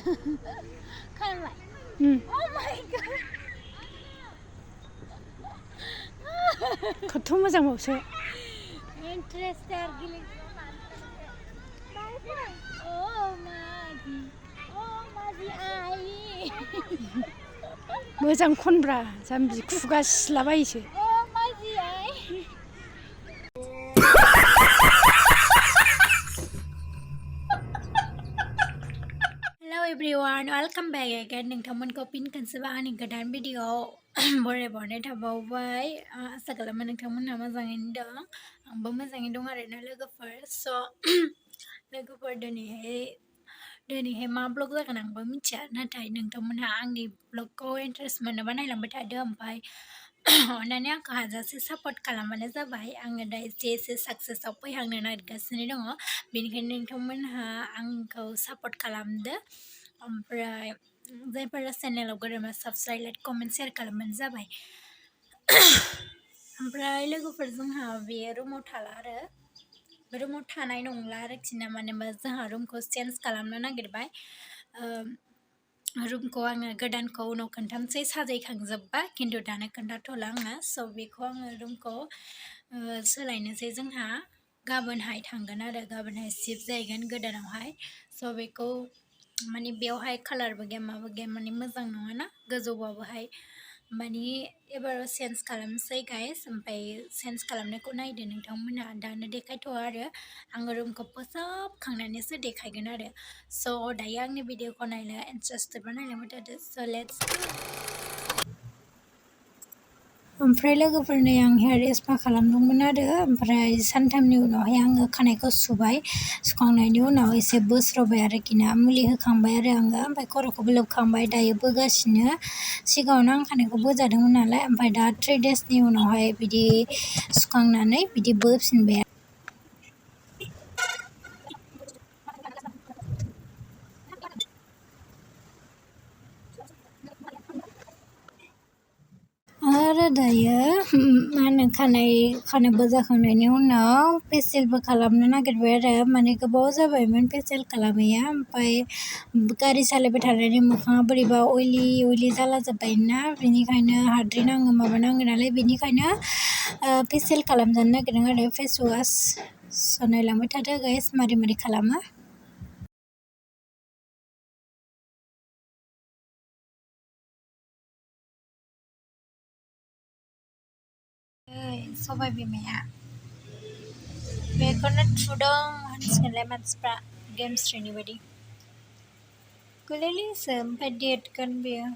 खोनाबाय? Oh my god! खथ' मोजांबावसो Interested gila. Oh Mazi. Oh Mazi ai. मोजां खनब्रा जाम्बि खुगा सिलाबायोसो Oh Mazi ai. Hello everyone, welcome back again. नोंथांमोनखौ फिन खनसेबा आंनि गोदान भिडिअ बरायबावनाय थाबावबाय आसा खालामो नोंथांमोनहा मोजाङैनो दं आंबो मोजाङैनो दं आरोना लोगोफोर लोगोफोर दिनैहाय मा ब्लग जागोन आंबो मिथिया नाथाय नोंथांमोनहा आंनि ब्लगखौ इन्टारेस्ट मोनोबा नायलांबाय थादो ओमफ्राय अननानै आंखौ हाजासे सापर्ट खालामबानो जाबाय आङो दा एसे साक्सेसआव फैहांनो नागिरगासिनो दङ बेनिखायनो नोंथांमोनहा आंखौ सापर्ट खालामदो ओमफ्राय जायफोरा चेनेलाव गोदान साबस्क्राइब लाइक कमेन्ट शेयार खालामबानो जाबाय ओमफ्राय लोगोफोर जोंहा बे रुमाव थाला आरो रुमाव थानाय नंला आरोखि ना मानोबा जोंहा रुमखौ चेन्ज खालामनो नागिरबाय रुमखौ आङो गोदानखौ उनाव खोन्थानोसै साजायखांजोब्बा खिन्थु दानो खोन्थाथ'ला आङो स' बेखौ आङो रुमखौ सोलायनोसै जोंहा गाबोनहाय थांगोन आरो गाबोनहाय शिफ्ट जाहैगोन गोदानावहाय स' बेखौ माने बेवहाय कालारबो गैया माबो गैया माने मोजां नङाना गोजौबाबोहाय माने एबाराव चेन्ज खालामसै गाइस ओमफ्राय चेन्ज खालामनायखौ नायदो नोंथांमोनहा दानो देखायथ'आ आरो आङो रुमखौ फोसाबखांनानैसो देखायगोन आरो स' दायो आंनि भिडिअखौ नायनो इन्टारेस्टेडबा नायलांबाय थादो स' लेट्स ओमफ्राय लोगोफोरनो आं हेयार स्पा खालामदोंमोन आरो ओमफ्राय सानथामनि उनावहाय आङो खानायखौ सुबाय सुखांनायनि उनाव एसे बोस्र'बाय आरोखि ना मुलि होखांबाय आरो आङो ओमफ्राय खर'खौबो लोबखांबाय दायो बोगासिनो सिगाङावनो आं खानायखौ बोजादोंमोन नालाय ओमफ्राय दा 3 डेसनि उनावहाय बिदि सुखांनानै बिदि बोफिनबाय आरो दायो मा होनो खानाय बोजाखांनायनि उनाव फेसियेलबो खालामनो नागिरबाय आरो माने गोबाव जाबायमोन फेसियेल खालामैया ओमफ्राय गारि सालायबाय थानायनि मोखाङा बोरैबा अइलि जाला जोब्बायना बेनिखायनो हाद्रि नाङो माबा नाङो नालाय बेनिखायनो फेसियेल खालामजानो नागिरदों आरो फेस वास स' नायलांबाय थादो गाइस मारै खालामो सबाय बिमाया बेखौनो थुदों होनसिगोनलाय मानसिफ्रा गेमस्रिनि बायदि गोरलैसो ओमफ्राय देरगोन बेयो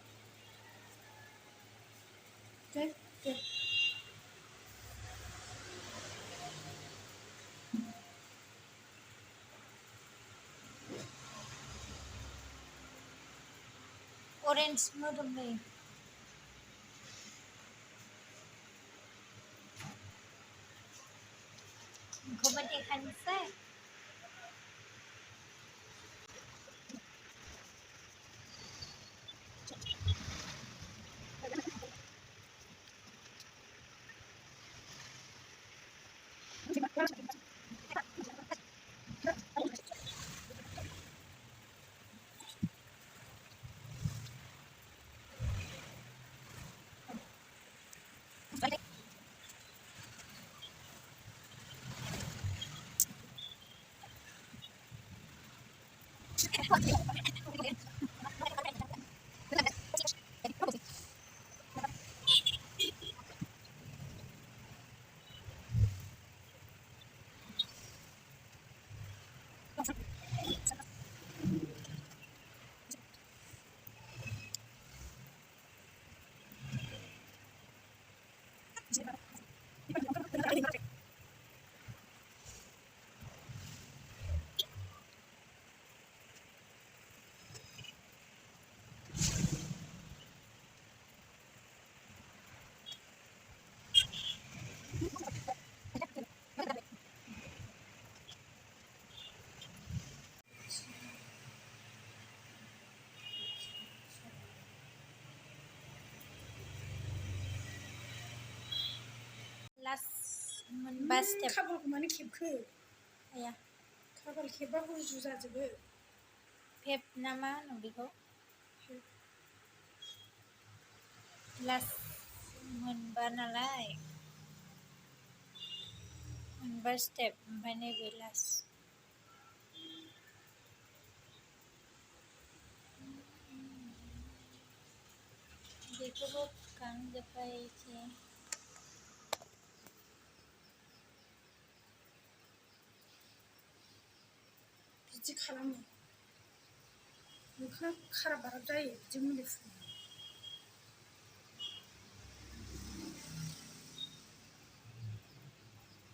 अरेन्ज मोदोम नै बेखौबो देखायनोसै लास्ट मोनबा स्टेप खाफालखौ मानो खेबखो आया खाफाल खेबबा गुजु जाजोबो फेब ना मा होनो बेखौ लास्ट मोनबा नालाय मोनबा स्टेप ओमफ्राय नैबे लास्ट बेखौबो फुखांजोब्बाय एसे बिदि खालामो मोखां खाराब बाराब जायो बिदि मुलि फुनो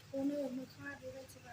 थनो मोखाङा बेबायदिबा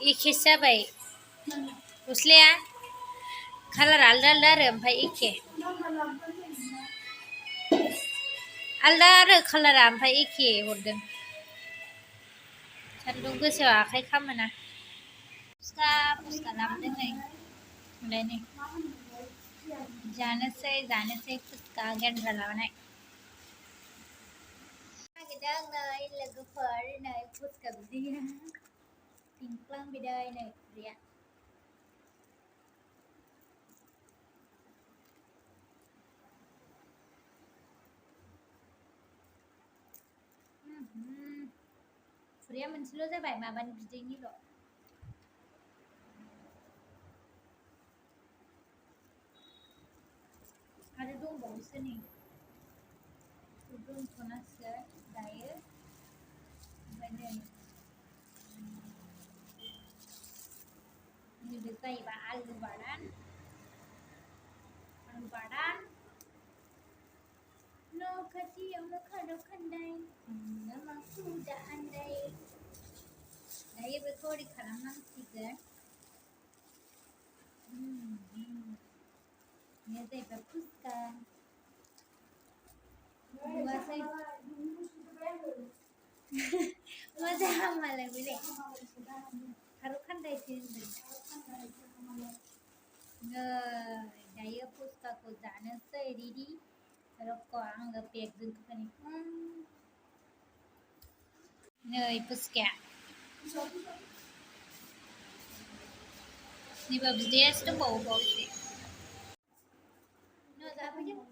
एखे जाबाय गस्लाया कालार आलदा आलदा आरो ओमफ्राय एखे आलदा आरो कालारा ओमफ्राय एखे हरदों सान्दुं गोसायाव आखाइ खामोना फुसका फुसका लाबोदों नै ओमफ्राय नै जानोसै फुसका गेन्द्रा लाबोनाय नागिरदों नै लोगोफोर नै फुसका बिदैया पिंक्लांबिदै नै खुरैया खुरैया मोनसेल' जाबाय माबानि बिदैनिल' आरो दंबावोसो नै दोनथ'नांसिगोन दायो ओमफ्राय नै नैबे जाहैबाय आलु बादान न' खाथियावनो खारौ खान्दाय माखौ दा आन्दाय दायो बेखौ ओरै खालामनांसिगोन बेयो जाहैबाय फुसका नुवासै मा जाया मालाय बेलाय खारौ खान्दायसो होनदों नै दायो फुसकाखौ जानोसै रेडि रख' आङो बेगजों खोखानि नै फुसकाया नैबा बिदैयासो दंबावो बावसो न' जाफैदों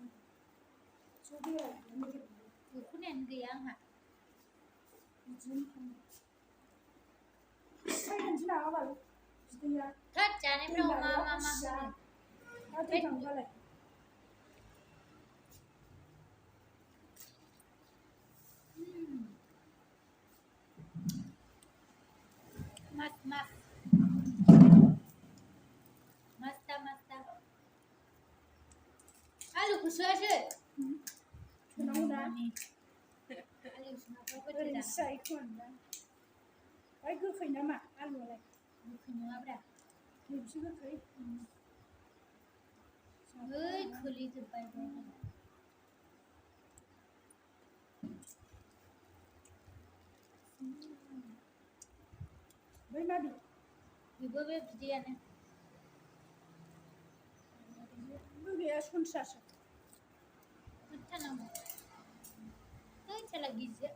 दख'नायानो गैया आंहा थोद जानायफ्राव मा होनो मस्त आलुखौ सोआसै गोखै नामा आलुआलाय गोखै नङाब्रा एसे गोखै खोलिजोब्बाय बै माबि बेबो बे बिदैयानो गैया सनसासो खोन्थानांगौ salah gizi.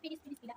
Finish bila.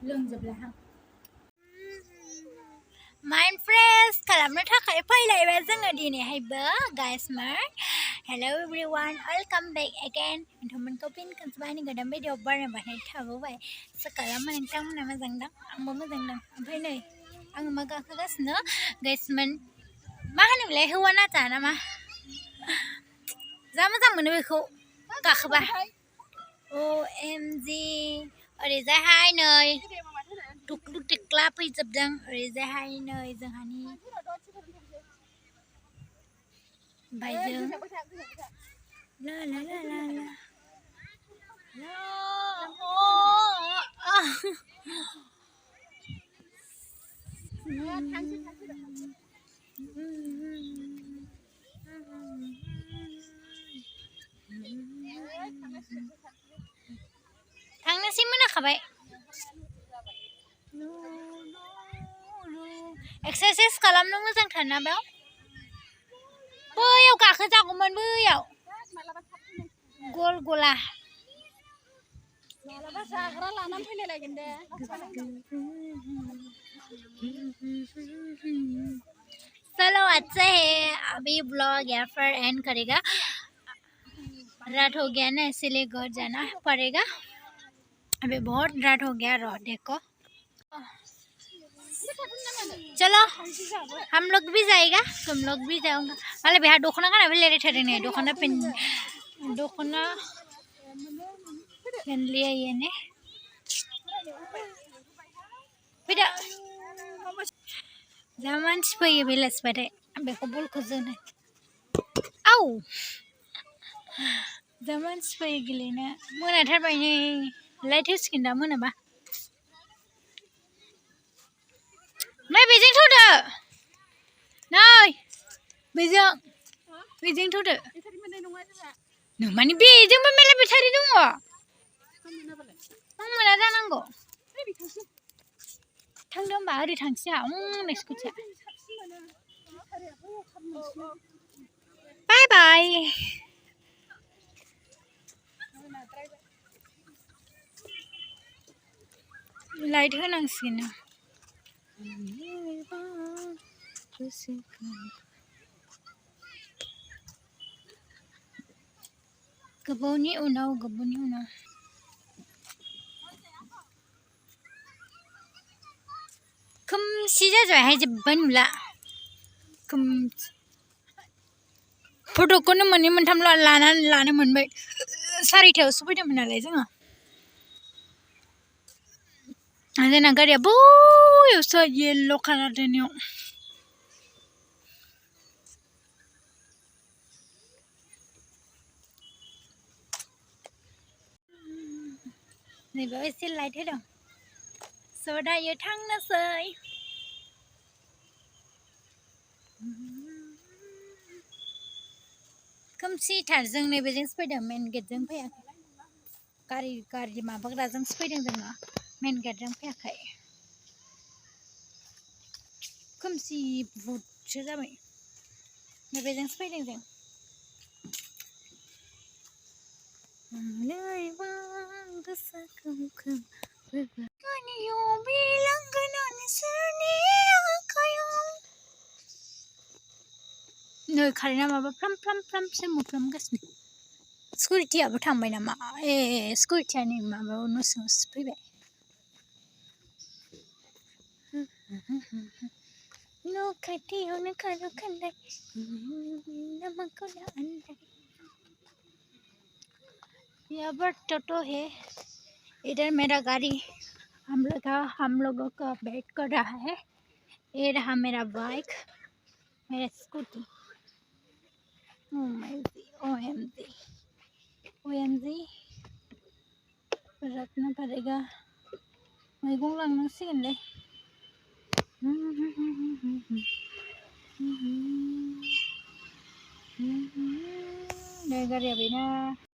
लोंजोबलाहां माइन्ड फ्रेश खालामनो थाखाय फैलायबाय जोङो दिनैहायबो गाइसमार hello everyone welcome back again नोंथांमोनखौ फिन खनसेबाव आंनि गोदान भिडिअ बानायबाय थाबोबाय सकालाव नोंथांमोना मोजां दं आंबो मोजां दं ओमफ्राय नै आङो मा गाखोगासिनो गाइसमोन मा होनोमोनलाय हौवा नाचा नामा जा मोजां मोनो बेखौ गाखोबा OMG ओरैजायहाय नै टुकलुक टिक्ला फैजोबदों ओरैजायहाय नै जोंहानि बायजों ला ला ला ला ला थांनोसै मोनाखाबाय एक्सारसाइज खालामनो मोजांथारना बेयाव बैयाव गाखोजागौमोन बैयाव गल गला मालाबा जाग्रा लानानै फैलायलायगोन दे चलो अच्छा है अभी ब्लॉग यहाँ पर एंड करेगा रात हो गया ना इसीलिए घर जाना पड़ेगा अभी बहुत रात हो गया रो देखो चलो हम लोग भी जाएगा तुम लोग भी जाओगे वाले बिहार दखना गाना भी ले रहे थे ने दखना पेन दखना पेन लिया ये ने फिर zaman supaya belas pada ambil kubul kuzuna au zaman supaya gilena mana terbaik ni light house kinda mana ba Mai Beijing tu dah. Nai. Beijing tu dah. Nuh mani Beijing pun mela bercari dong. Mana dah nanggo. Thang dong bah hari thang siapa? Next kucing. Bye bye. नाद्रायबाय light होनांसिगोन ना गोबावनि उनाव खोमसि जाजोबबायहाय जेबो नुला खोमसि फट'खौनो मोननै मोनथाम लानो मोनबाय 4:00 फैदोंमोन नालाय जोङो जोंना गारिया बैयावसो येल्ल' कालार दोननायाव नैबेयाव एसे लाइट होदों स' दायो थांनोसै खोमसिथार जों नैबेजोंसो फैदों मेन गेटजों फैयाखै गारि माबाग्राजोंसो फैदों जोङो मेन गेटजों फैयाखै खोमसि बुहुदसो जाबाय नैबेजोंसो फैदों जों नै कारेन्टआ माबा फ्रामसो मोफ्लामगासिनो सिकिउरिटियाबो थांबाय नामा सिकिउरिटिया नै माबायाव न' सिङावसो फैबाय न' खाथियावनो खार' खान्दाय नामाखौनो आन्दाय यहाँ पर टोटो है इधर मेरा गाड़ी हम लोगों का वेट कर रहा है ये रहा मेरा बाइक मेरा स्कूटी OMG रखना पड़ेगा मैगं लांनांसिगोनलै नै गारिया बेना